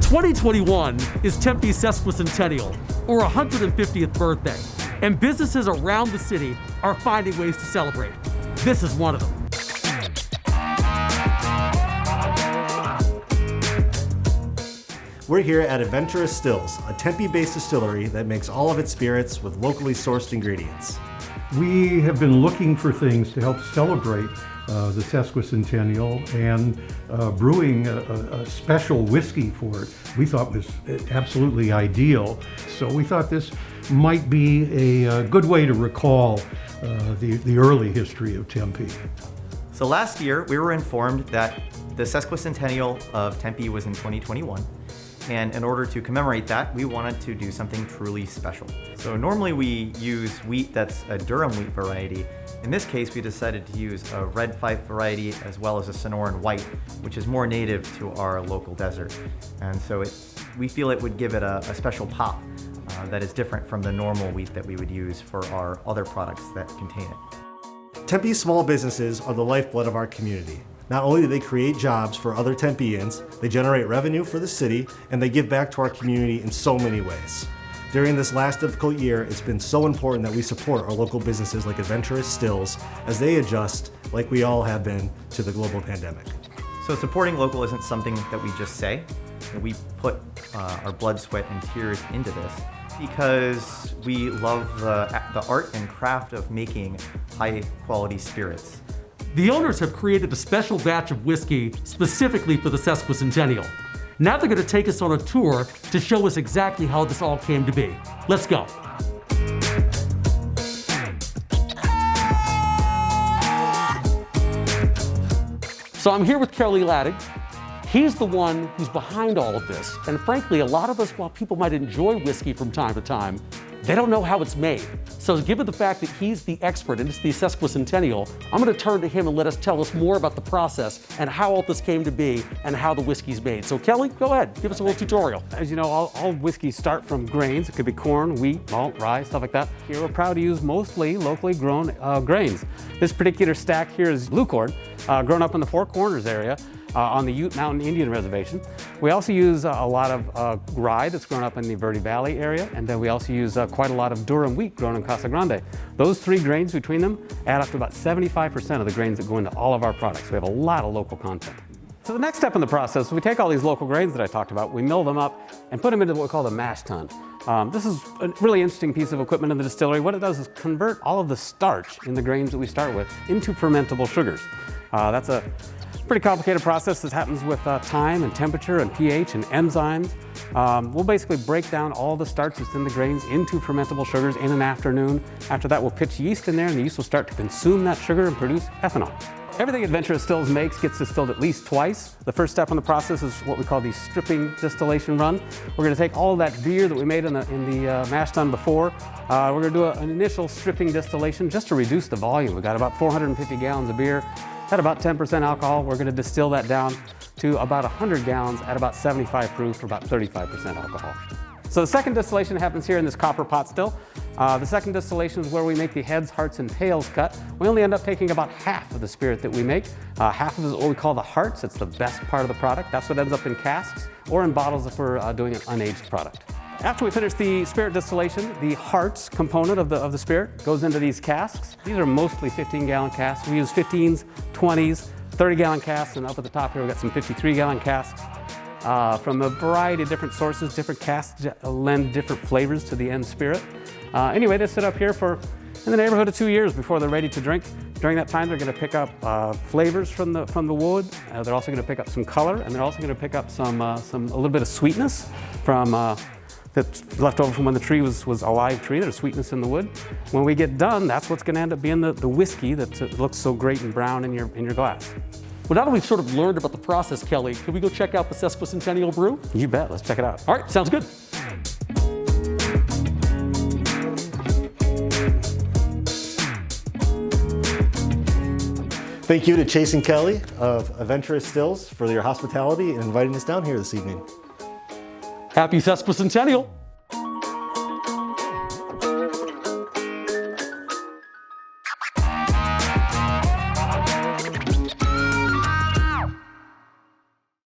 2021 is Tempe's Sesquicentennial, or 150th birthday, and businesses around the city are finding ways to celebrate. This is one of them. We're here at Adventurous Stills, a Tempe-based distillery that makes all of its spirits with locally sourced ingredients. We have been looking for things to help celebrate the Sesquicentennial, and brewing a special whiskey for it we thought was absolutely ideal. So we thought this might be a good way to recall the early history of Tempe. So last year we were informed that the Sesquicentennial of Tempe was in 2021. And in order to commemorate that, we wanted to do something truly special. So normally we use wheat that's a Durham wheat variety. In this case, we decided to use a red Fife variety as well as a Sonoran white, which is more native to our local desert. And so we feel it would give it a special pop that is different from the normal wheat that we would use for our other products that contain it. Tempe's small businesses are the lifeblood of our community. Not only do they create jobs for other Tempeans, they generate revenue for the city, and they give back to our community in so many ways. During this last difficult year, it's been so important that we support our local businesses like Adventurous Stills as they adjust, like we all have been, to the global pandemic. So supporting local isn't something that we just say. We put our blood, sweat, and tears into this because we love the art and craft of making high-quality spirits. The owners have created a special batch of whiskey specifically for the Sesquicentennial. Now they're going to take us on a tour to show us exactly how this all came to be. Let's go. So I'm here with Kelly Laddig. He's the one who's behind all of this. And frankly, a lot of us, while people might enjoy whiskey from time to time, they don't know how it's made. So given the fact that he's the expert and it's the Sesquicentennial, I'm going to turn to him and let us tell us more about the process and how all this came to be and how the whiskey's made. So Kelly, go ahead, give us a little tutorial. As you know, all whiskeys start from grains. It could be corn, wheat, malt, rye, stuff like that. Here we're proud to use mostly locally grown grains. This particular stack here is blue corn, grown up in the Four Corners area. On the Ute Mountain Indian Reservation. We also use a lot of rye that's grown up in the Verde Valley area, and then we also use quite a lot of Durham wheat grown in Casa Grande. Those three grains between them add up to about 75% of the grains that go into all of our products. We have a lot of local content. So the next step in the process, we take all these local grains that I talked about, we mill them up and put them into what we call the mash tun. This is a really interesting piece of equipment in the distillery. What it does is convert all of the starch in the grains that we start with into fermentable sugars. That's a pretty complicated process. This happens with time and temperature and pH and enzymes. We'll basically break down all the starch that's in the grains into fermentable sugars in an afternoon. After that, we'll pitch yeast in there, and the yeast will start to consume that sugar and produce ethanol. Everything Adventurous Stills makes gets distilled at least twice. The first step in the process is what we call the stripping distillation run. We're going to take all of that beer that we made in the mash tun before. We're going to do an initial stripping distillation just to reduce the volume. We've got about 450 gallons of beer at about 10% alcohol. We're going to distill that down to about 100 gallons at about 75 proof for about 35% alcohol. So the second distillation happens here in this copper pot still. The second distillation is where we make the heads, hearts, and tails cut. We only end up taking about half of the spirit that we make. Half of it is what we call the hearts. It's the best part of the product. That's what ends up in casks or in bottles if we're doing an unaged product. After we finish the spirit distillation, the hearts component of the spirit goes into these casks. These are mostly 15-gallon casks. We use 15s, 20s, 30-gallon casks, and up at the top here we've got some 53-gallon casks. From a variety of different sources, different casks lend different flavors to the end spirit. Anyway, they sit up here for in the neighborhood of 2 years before they're ready to drink. During that time, they're going to pick up flavors from the wood. They're also going to pick up some color, and they're also going to pick up a little bit of sweetness from that's left over from when the tree was a live tree. There's sweetness in the wood. When we get done, that's what's going to end up being the whiskey that looks so great and brown in your glass. Well, now that we've sort of learned about the process, Kelly, can we go check out the Sesquicentennial brew? You bet. Let's check it out. All right, sounds good. Thank you to Chase and Kelly of Adventurous Stills for your hospitality and inviting us down here this evening. Happy Sesquicentennial.